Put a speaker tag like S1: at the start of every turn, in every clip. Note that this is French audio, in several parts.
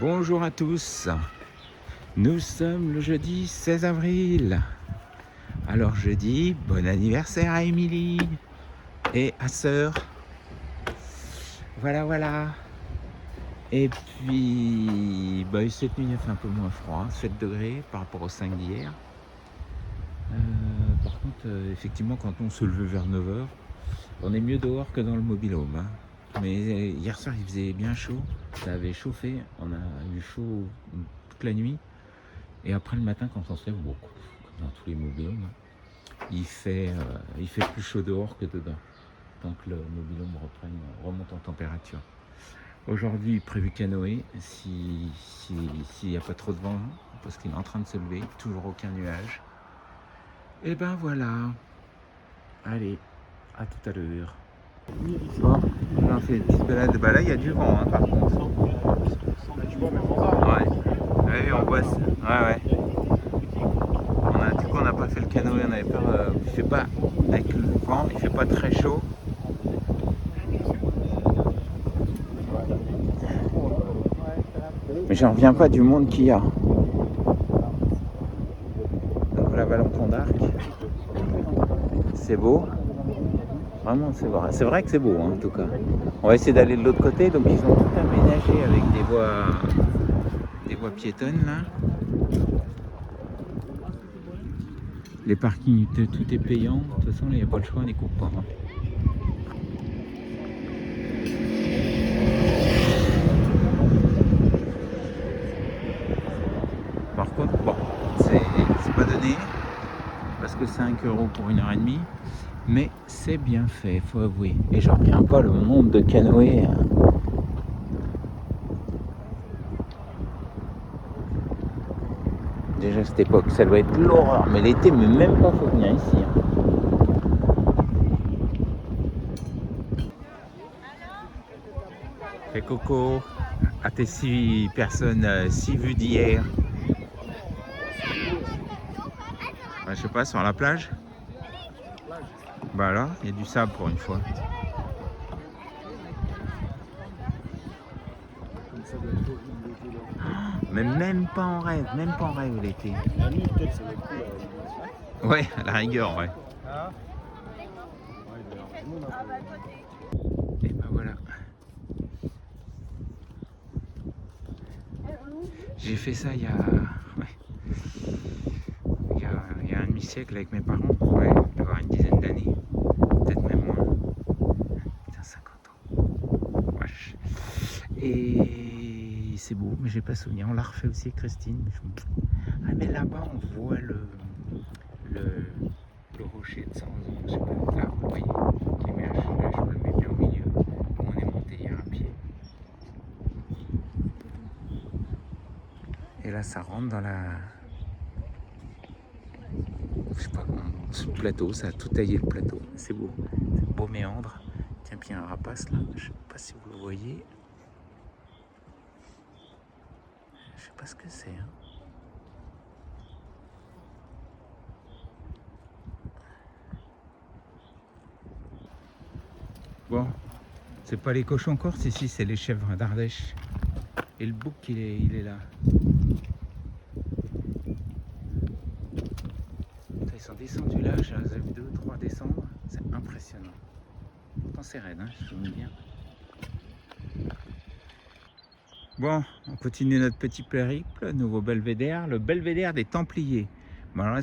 S1: Bonjour à tous, nous sommes le jeudi 16 avril. Alors je dis bon anniversaire à Émilie et à Sœur. Voilà. Et puis cette nuit il a fait un peu moins froid, 7 degrés par rapport aux 5 d'hier. Par contre effectivement quand on se levait vers 9h, on est mieux dehors que dans le mobil-home, hein. Mais hier soir il faisait bien chaud, ça avait chauffé, on a eu chaud toute la nuit. Et après le matin quand on se lève, comme dans tous les mobil-homes, il fait plus chaud dehors que dedans, tant que le mobil-home remonte en température. Aujourd'hui prévu canoë, s'il n'y a pas trop de vent, parce qu'il est en train de se lever, toujours aucun nuage. Et ben voilà, allez, à tout à l'heure. Bon, on fait une petite balade. Là il y a du vent, hein, par contre. Ouais, on voit ça. Ouais. Du coup on n'a pas fait le canoë, on avait peur, il fait pas, avec le vent, il fait pas très chaud. Mais j'en reviens pas du monde qu'il y a. Donc voilà Valençon d'Arc. C'est beau. Vraiment c'est vrai que c'est beau, hein, en tout cas. On va essayer d'aller de l'autre côté, donc ils ont tout aménagé avec des voies piétonnes là. Les parkings, tout est payant. De toute façon, là, il n'y a pas le choix, on n'y coupe pas. Hein. Par contre, c'est pas donné, parce que 5 € pour 1h30, mais c'est bien fait, faut avouer. Et j'en reviens pas le nombre de canoës. Déjà à cette époque, ça doit être l'horreur, mais l'été, mais même pas, faut venir ici. Hein. Et Coco, à tes 6 personnes, 6 vues d'hier. Je sais pas, sur la plage. Bah là, il y a du sable pour une fois. Mais même pas en rêve l'été.
S2: La nuit peut-être ça va être cool.
S1: Ouais, à la rigueur, ouais. Et ben voilà. J'ai fait ça il y a un demi-siècle avec mes parents, ouais, d'avoir une dizaine d'années, peut-être même moins. Putain, 50 ans. Wesh. Et c'est beau, mais j'ai pas souvenir. On l'a refait aussi avec Christine. Ah mais là-bas on voit le rocher de 100 ans, je sais pas, là vous voyez, qui émerge, là je me le mets bien au milieu. On est monté hier à pied. Et là ça rentre dans la... Je sais pas comment, ce plateau, ça a tout taillé le plateau. C'est beau, c'est beau méandre. Tiens, puis il y a un rapace là, je sais pas si vous le voyez. Je sais pas ce que c'est. Hein. Bon, c'est pas les cochons corses ici, c'est les chèvres d'Ardèche. Et le bouc, il est là. Ils sont descendus là, j'ai vu 2 ou 3 descendre, c'est impressionnant. Pourtant c'est raide, hein, je me bien. Bon, on continue notre petit périple, nouveau belvédère, le belvédère des Templiers. Bon là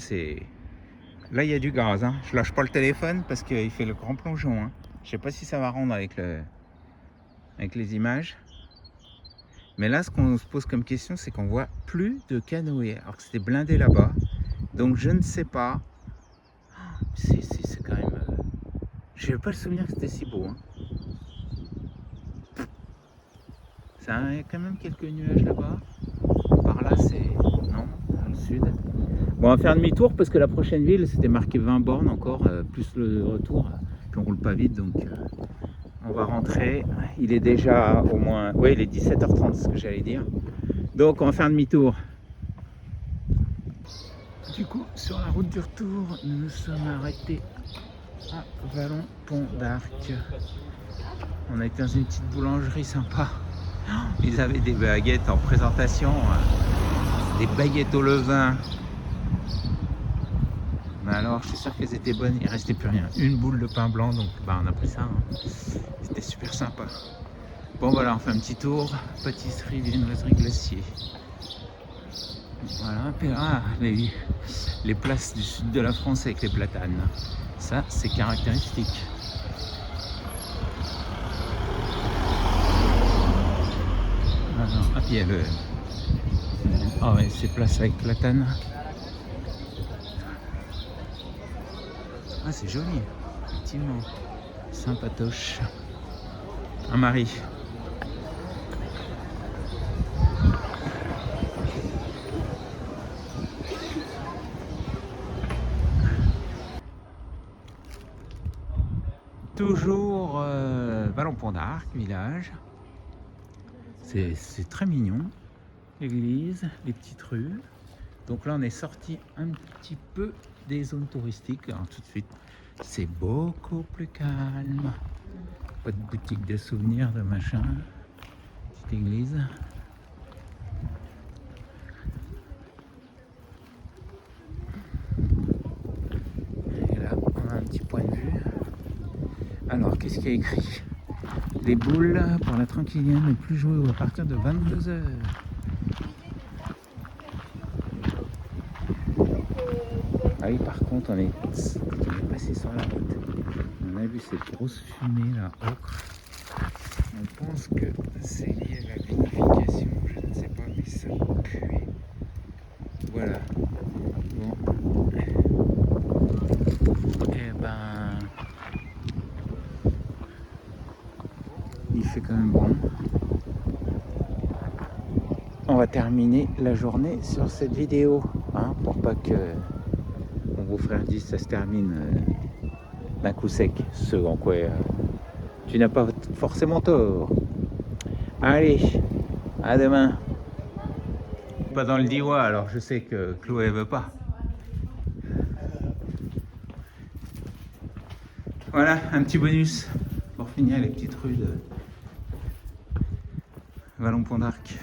S1: là il y a du gaz, hein. Je lâche pas le téléphone parce qu'il fait le grand plongeon. Hein. Je sais pas si ça va rendre avec les images. Mais là ce qu'on se pose comme question c'est qu'on voit plus de canoës, alors que c'était blindé là-bas. Donc je ne sais pas. C'est quand même... Je n'avais pas le souvenir que c'était si beau. Hein. Il y a quand même quelques nuages là-bas. Par là, c'est... Non, dans le sud. Bon, on va faire demi-tour parce que la prochaine ville, c'était marqué 20 bornes encore, plus le retour. Puis on roule pas vite, donc on va rentrer. Il est déjà au moins... Oui, il est 17h30, c'est ce que j'allais dire. Donc on va faire demi-tour. Du coup, sur la route du retour, nous nous sommes arrêtés à Valençon d'Arc. On a été dans une petite boulangerie sympa. Ils avaient des baguettes en présentation, hein. Des baguettes au levain. Mais alors, je suis sûr qu'elles étaient bonnes, il restait plus rien. Une boule de pain blanc, donc bah, on a pris ça, hein. C'était super sympa. Bon voilà, on fait un petit tour. Pâtisserie, viennoiserie, glacier. Voilà, puis là, les places du sud de la France avec les platanes. Ça, c'est caractéristique. Alors, ah, puis il y a le... Ah ouais, ces places avec platane. Ah, c'est joli, effectivement. Sympatoche. Un mari. Toujours Vallon-Pont d'Arc, village. C'est très mignon. L'église, les petites rues. Donc là, on est sorti un petit peu des zones touristiques. Alors tout de suite, c'est beaucoup plus calme. Pas de boutique de souvenirs, de machin. Petite église. Et là, on a un petit point de vue. Alors, qu'est-ce qu'il y a écrit? Les boules pour la tranquillienne ne plus jouer à partir de 22h. Ah oui, par contre, on est passé sur la route. On a vu cette grosse fumée là, ocre. On pense que c'est lié à la vinification, je ne sais pas, mais ça pue. Voilà. Bon. Et ben, il fait quand même bon. On va terminer la journée sur cette vidéo, hein, pour pas que mon beau-frère dise ça se termine d'un coup sec, ce en quoi tu n'as pas forcément tort. Allez, à demain. Pas dans le Diois, alors je sais que Chloé veut pas. Voilà, un petit bonus pour finir les petites rues de Vallon-Pont d'Arc.